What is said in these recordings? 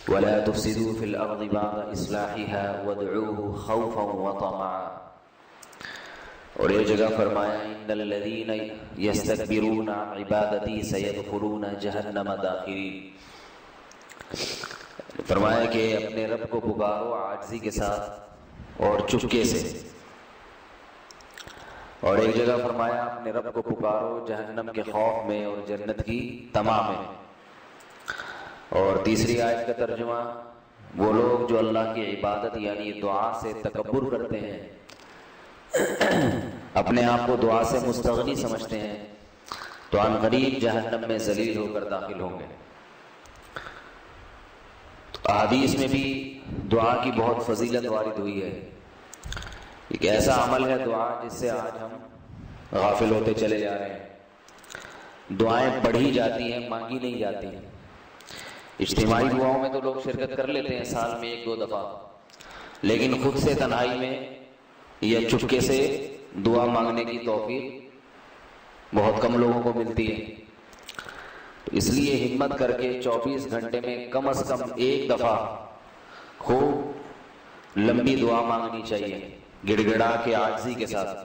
ولا تفسدوا في الأرض بعد إصلاحها وادعوه خوفا وطمعا. اور ایک جگہ فرمایا ان الذين يستكبرون عن عبادتي سيدخلون جہنم داخرین. فرمایا کہ اپنے رب کو پکارو عاجزی کے ساتھ اور چپکے سے. اور ایک جگہ فرمایا اپنے رب کو پکارو جہنم کے خوف میں اور جنت کی طمع میں. اور تیسری آیت کا ترجمہ وہ لوگ جو اللہ کی عبادت یعنی دعا سے تکبر کرتے ہیں، اپنے آپ کو دعا سے مستغنی سمجھتے ہیں، تو عن قریب جہنم میں ذلیل ہو کر داخل ہوں گے. احادیث میں بھی دعا کی بہت فضیلت وارد ہوئی ہے. ایک ایسا عمل ہے دعا جس سے آج ہم غافل ہوتے چلے جا رہے ہیں. دعائیں پڑھی جاتی ہیں، مانگی نہیں جاتی ہیں. اجتماعی دعاؤں میں تو لوگ شرکت کر لیتے ہیں سال میں 1-2 دفعہ، لیکن خود سے تنہائی میں یا چپکے سے دعا مانگنے کی توفیق بہت کم لوگوں کو ملتی ہے. اس لیے ہمت کر کے 24 گھنٹے میں کم از کم 1 دفعہ خوب لمبی دعا مانگنی چاہیے، گڑ گڑا کے عاجزی کے ساتھ.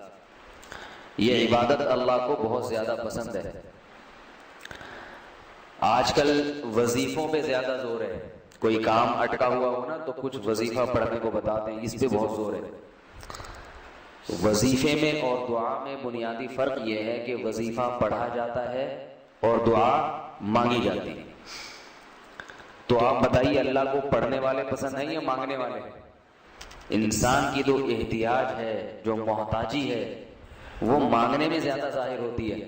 یہ عبادت اللہ کو بہت زیادہ پسند ہے. آج کل وظیفوں پہ زیادہ زور ہے. کوئی کام اٹکا ہوا ہو نا تو کچھ وظیفہ پڑھنے کو بتاتے ہیں، اس پہ بہت زور ہے. وظیفے میں اور دعا میں بنیادی فرق یہ ہے کہ وظیفہ پڑھا جاتا ہے اور دعا مانگی جاتی ہے. تو آپ بتائیے اللہ کو پڑھنے والے پسند ہیں یا مانگنے والے؟ انسان کی جو احتیاج ہے، جو محتاجی ہے، وہ مانگنے میں زیادہ ظاہر ہوتی ہے.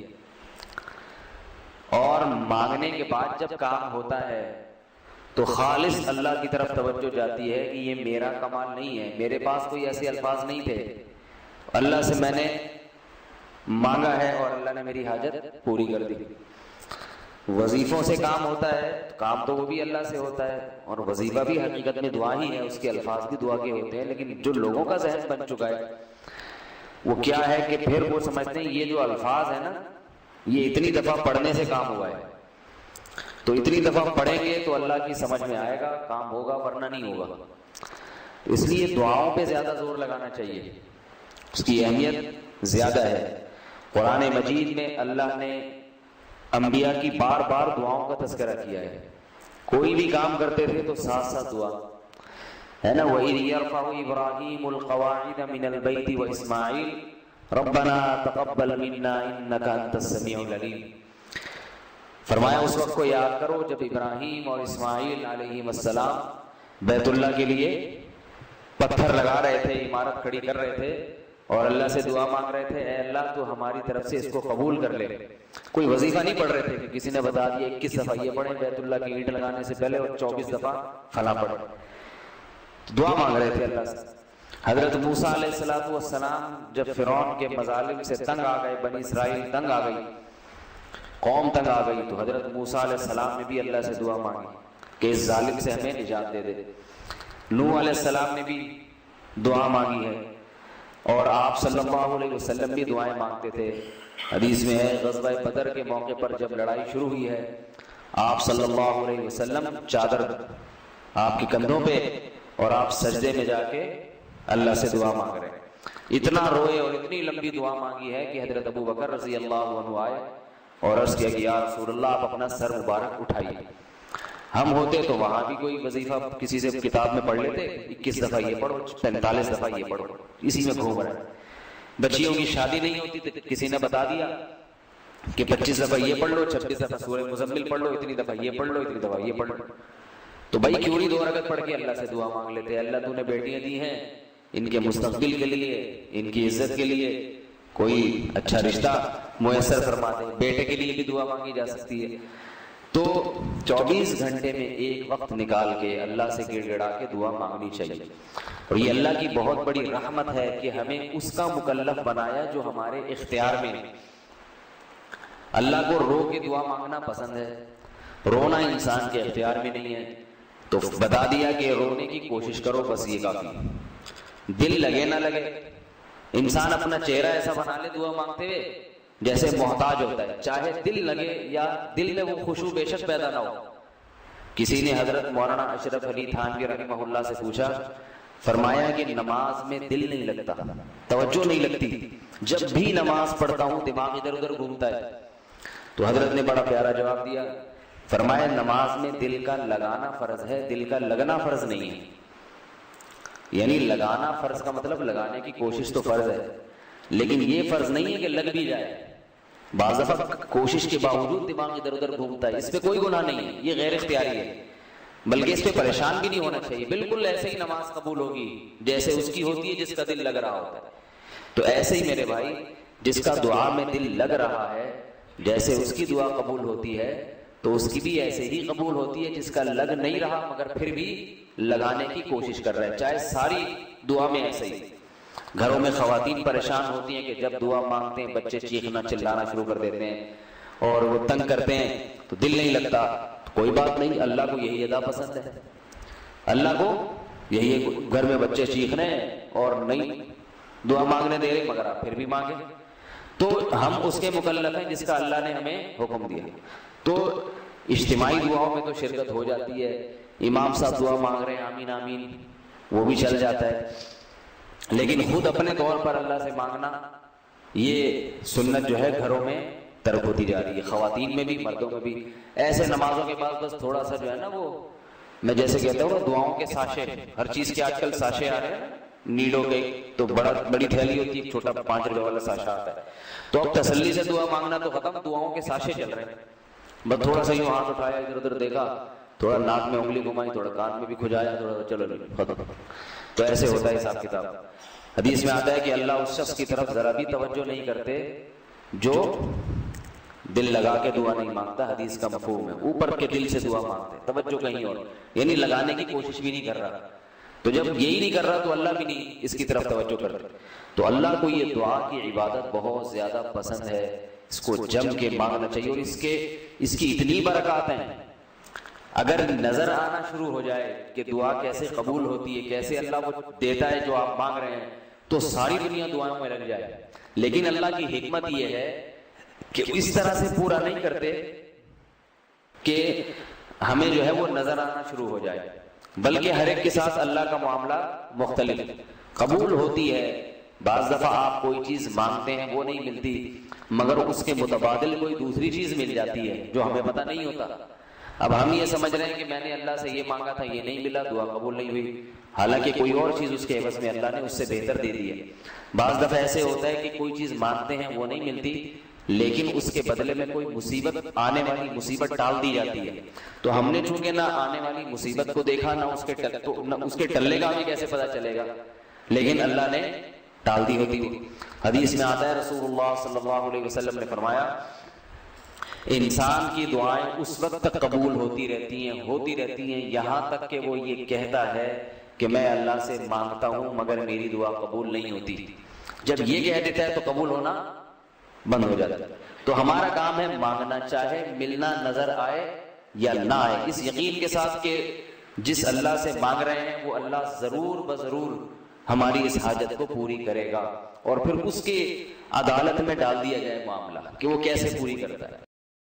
اور مانگنے کے بعد جب کام ہوتا ہے تو خالص اللہ کی طرف توجہ جاتی ہے کہ یہ میرا کمال نہیں ہے، میرے پاس کوئی ایسے الفاظ نہیں تھے، اللہ سے میں نے مانگا ہے اور اللہ نے میری حاجت پوری کر دی. وظیفوں سے کام ہوتا ہے، کام تو وہ بھی اللہ سے ہوتا ہے، اور وظیفہ بھی حقیقت میں دعا ہی ہے، اس کے الفاظ بھی دعا کے ہوتے ہیں. لیکن جو لوگوں کا ذہن بن چکا ہے وہ کیا ہے کہ پھر وہ سمجھتے ہیں یہ جو الفاظ ہے نا، یہ اتنی دفعہ پڑھنے سے کام ہوا ہے، تو اتنی دفعہ پڑھیں گے تو اللہ کی سمجھ میں آئے گا، کام ہوگا، ورنہ نہیں ہوگا. اس لیے دعاؤں پہ زیادہ زور لگانا چاہیے، اس کی اہمیت زیادہ ہے. قرآن مجید میں اللہ نے انبیاء کی بار بار دعاؤں کا تذکرہ کیا ہے. کوئی بھی کام کرتے تھے تو ساتھ ساتھ دعا ہے نا. وَإِذْ يَرْفَعُ إِبْرَاهِيمُ الْقَوَاعِدَ مِنَ الْبَيْتِ وَإِسْمَاعِيلُ رَبَّنَا تَقَبَّلْ مِنَّا إِنَّكَ أَنْتَ السَّمِيعُ الْعَلِيمُ. فرمایا اس وقت کو یاد کرو جب ابراہیم اور اسماعیل علیہ السلام بیت اللہ کے لیے پتھر لگا رہے تھے، عمارت کھڑی کر رہے تھے، اور اللہ سے دعا مانگ رہے تھے، اے اللہ تو ہماری طرف سے اس کو قبول کر لے. کوئی وظیفہ نہیں پڑھ رہے تھے کہ کسی نے بتا دیا 21 دفعہ یہ پڑھیں بیت اللہ کی اینٹ لگانے سے پہلے اور 24 دفعہ فلاں پڑھیں. دعا مانگ رہے تھے اللہ سے. حضرت موسیٰ علیہ السلام جب فرعون کے مظالم سے تنگ آ گئے، بنی اسرائیل تنگ آ گئی، قوم تنگ آ گئی، تو حضرت موسیٰ علیہ السلام نے بھی اللہ سے دعا مانگی کہ اس ظالم سے ہمیں نجات دے دے. نوح علیہ السلام نے بھی دعا مانگی ہے، اور آپ صلی اللہ علیہ وسلم بھی دعائیں مانگتے تھے. حدیث میں ہے غزوہ بدر کے موقع پر جب لڑائی شروع ہوئی ہے، آپ صلی اللہ علیہ وسلم چادر آپ کے کندھوں پہ اور آپ سجدے میں جا کے اللہ سے دعا مانگ رہے ہیں. اتنا روئے اور اتنی لمبی دعا مانگی ہے کہ حضرت ابو بکر رضی اللہ عنہ آئے اور عرض کیا کہ یا رسول اللہ آپ اپنا سر مبارک اٹھائیے. ہم ہوتے تو وہاں بھی کوئی وظیفہ کسی سے کتاب میں پڑھ لیتے، 21 دفعہ یہ پڑھو، 45 دفعہ یہ پڑھو، اسی میں گھوم رہے. بچیوں کی شادی نہیں ہوتی تو کسی نے بتا دیا کہ 25 دفعہ یہ پڑھ لو، 26 دفعہ سورہ مزمل پڑھ لو، اتنی دفعہ یہ پڑھ لو، اتنی دفعہ یہ پڑھ لو. تو بھائی کیوں نہیں 2 رکعت پڑھ کے اللہ سے دعا مانگ لیتے؟ اللہ تو نے بیٹیاں دی ہیں، ان کے مستقبل کے لیے، ان کی عزت کے لیے کوئی اچھا رشتہ میسر فرما دے. بیٹے کے لیے بھی دعا مانگی جا سکتی ہے. تو 24 گھنٹے میں ایک وقت نکال کے اللہ سے گڑ گڑا کے دعا مانگنی چاہیے. اور یہ اللہ کی بہت بڑی رحمت ہے کہ ہمیں اس کا مکلف بنایا جو ہمارے اختیار میں. اللہ کو رو کے دعا مانگنا پسند ہے، رونا انسان کے اختیار میں نہیں ہے. تو بتا دیا کہ رونے کی کوشش کرو، بس یہ کافی. دل لگے نہ لگے، انسان اپنا چہرہ ایسا بنا لے دعا مانگتے ہوئے جیسے محتاج ہوتا ہے، چاہے دل لگے یا دل میں وہ خشوع بے شک پیدا نہ ہو، کسی نے حضرت مولانا اشرف علی تھانوی رحمہ اللہ سے پوچھا، فرمایا کہ نماز میں دل نہیں لگتا، توجہ نہیں لگتی، جب بھی نماز پڑھتا ہوں دماغ ادھر ادھر گھومتا ہے. تو حضرت نے بڑا پیارا جواب دیا، فرمایا نماز میں دل کا لگانا فرض ہے، دل کا لگنا فرض نہیں ہے. یعنی لگانا فرض کا مطلب لگانے کی کوشش تو فرض ہے، لیکن یہ فرض نہیں ہے کہ لگ بھی جائے. بعض دفعہ کوشش کے باوجود دماغ ادھر ادھر گھومتا ہے، اس پہ کوئی گناہ نہیں ہے، یہ غیر اختیاری ہے، بلکہ اس پہ پریشان بھی نہیں ہونا چاہیے. بالکل ایسے ہی نماز قبول ہوگی جیسے اس کی ہوتی ہے جس کا دل لگ رہا ہوتا ہے. تو ایسے ہی میرے بھائی، جس کا دعا میں دل لگ رہا ہے، جیسے اس کی دعا قبول ہوتی ہے تو اس کی بھی ایسے ہی قبول ہوتی ہے جس کا لگ نہیں رہا مگر پھر بھی لگانے کی کوشش کر رہے ہیں. چاہے ساری دعا میں ایسے ہی. گھروں میں خواتین پریشان ہوتی ہیں کہ جب دعا مانگتے ہیں بچے چیخنا چلانا شروع کر دیتے ہیں اور وہ تنگ کرتے ہیں تو دل نہیں لگتا. کوئی بات نہیں، اللہ کو یہی ادا پسند ہے، اللہ کو یہی ہے. گھر میں بچے چیخ رہے ہیں اور نہیں دعا مانگنے دے رہے مگر آپ پھر بھی مانگے، تو ہم اس کے مکلف ہیں جس کا اللہ نے ہمیں حکم دیا. تو اجتماعی دعاؤں میں تو شرکت ہو جاتی ہے، امام صاحب دعا مانگ رہے ہیں آمین آمین، وہ بھی چل جاتا ہے. لیکن خود اپنے طور پر اللہ سے مانگنا، یہ سنت جو ہے گھروں میں ترک ہوتی جا رہی ہے، خواتین میں بھی مردوں میں بھی. ایسے نمازوں کے بعد بس تھوڑا سا جو ہے نا، وہ میں جیسے کہتا ہوں دعاؤں کے ساشے، ہر چیز کے آج کل ساشے آ رہے ہیں نیڈو کے، تو بڑی تھیلی ہوتی ہے، چھوٹا 5 روپے والا ساشا آتا ہے. تو اب تسلی سے دعا مانگنا تو ختم، دعاؤں کے ساشے چل رہے ہیں. بس تھوڑا سا یوں ہاتھ اٹھایا، ادھر ادھر دیکھا، تھوڑا ناک میں انگلی گھمائی، تھوڑا کان میں بھی کھجایا، تھوڑا چلو ختم. تو ایسے ہوتا ہے حساب کتاب. حدیث میں آتا ہے کہ اللہ اس شخص کی طرف ذرا بھی توجہ نہیں کرتے جو دل لگا کے دعا نہیں مانگتا. حدیث کا مفہوم ہے اوپر کے دل سے دعا مانگتے، توجہ کہیں اور، یعنی لگانے کی کوشش بھی نہیں کر رہا. تو جب یہی نہیں کر رہا تو اللہ بھی نہیں اس کی طرف توجہ کرتا. تو اللہ کو یہ دعا کی عبادت بہت زیادہ پسند ہے، اس کو جم کے مانگنا چاہیے. اور اس کی اتنی برکات ہیں، اگر نظر آنا شروع ہو جائے کہ دعا کیسے قبول ہوتی ہے، کیسے اللہ وہ دیتا ہے جو آپ مانگ رہے ہیں، تو ساری دنیا دعاؤں میں لگ جائے. لیکن اللہ کی حکمت یہ ہے کہ اس طرح سے پورا نہیں کرتے کہ ہمیں جو ہے وہ نظر آنا شروع ہو جائے، بلکہ ہر ایک کے ساتھ اللہ کا معاملہ مختلف قبول ہوتی ہے. بعض دفعہ آپ کوئی چیز مانگتے ہیں وہ نہیں ملتی، مگر اس کے متبادل کوئی دوسری چیز مل جاتی ہے جو ہمیں پتہ نہیں ہوتا. اب ہم یہ سمجھ رہے ہیں کہ میں نے اللہ سے یہ مانگا تھا، یہ نہیں ملا، دعا قبول نہیں ہوئی، حالانکہ کوئی اور چیز اس کے عوض میں اللہ نے اس سے بہتر دے دی ہے. بعض دفعہ ایسے ہوتا ہے کہ کوئی چیز مانگتے ہیں وہ نہیں ملتی، لیکن اس کے بدلے میں کوئی مصیبت، آنے والی مصیبت ٹال دی جاتی ہے. تو ہم نے چونکہ نہ آنے والی مصیبت کو دیکھا، نہ اس کے ٹلنے کا ہمیں کیسے پتا چلے گا، لیکن اللہ نے ٹال دی ہوتی. حدیث میں آتا ہے رسول اللہ صلی اللہ علیہ وسلم نے فرمایا، انسان کی دعائیں اس وقت تک قبول ہوتی رہتی ہیں یہاں تک کہ وہ یہ کہتا ہے کہ میں اللہ سے مانگتا ہوں مگر میری دعا قبول نہیں ہوتی. جب یہ کہہ دیتا ہے تو قبول ہونا بند ہو جاتا ہے. تو ہمارا کام ہے مانگنا، چاہے ملنا نظر آئے یا نہ آئے، اس یقین کے ساتھ کہ جس اللہ سے مانگ رہے ہیں وہ اللہ ضرور بضرور ہماری اس حاجت کو پوری کرے گا. اور پھر اس کے عدالت میں ڈال دیا جائے معاملہ کہ وہ کیسے پوری کرتا ہے.